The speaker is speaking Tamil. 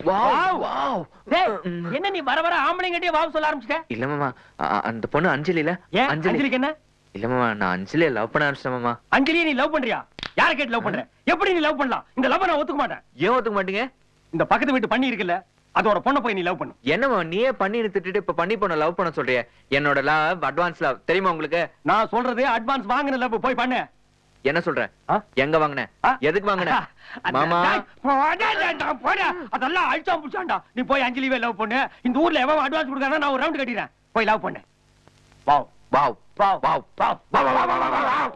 Wow wow. என்ன நீ வர வர ஆம்பளைங்கிட்டே வாவ் சொல்ல ஆரம்பிச்சிட்ட? இல்ல மாமா, அந்த பொண்ணு அஞ்சலில. அஞ்சலிக்கு என்ன? இல்ல மாமா, நான் அஞ்சலியை லவ் பண்ண ஆரம்பிச்சேன் மாமா. அஞ்சலியை நீ லவ் பண்றியா? யார கேட்டு லவ் பண்ற? எப்படி நீ லவ் பண்ணலாம்? இந்த லவ் நான் ஒத்துக்க மாட்டேன். ஏன் ஒத்துக்க மாட்டீங்க? இந்த பக்கத்து வீட்டு பண்ணி இருக்குல்ல, அதோட பொண்ணை போய் நீ லவ் பண்ணு. என்னமா நீயே பண்ணி திட்டிட்டு இப்ப பண்ணி பொண்ண லவ் பண்ண சொல்றிய? என்னோட லவ் அட்வான்ஸ் லவ் தெரியுமா உங்களுக்கு? நான் சொல்றது அட்வான்ஸ் வாங்குன லவ். போய் பண்ணு. என்ன சொல்ற? எங்க வாங்குன? எதுக்கு வாங்குன? மாமா போடா, அதெல்லாம் அழிச்சா புடிச்சாண்டா. நீ போய் அஞ்சலிவே லவ் பண்ணு. இந்த ஊர்ல எவன் அட்வான்ஸ் கொடுக்கறானோ நான் ஒரு ரவுண்ட் கட்டிறேன். போய் லவ் பண்ணு. Wow wow wow wow wow wow wow wow.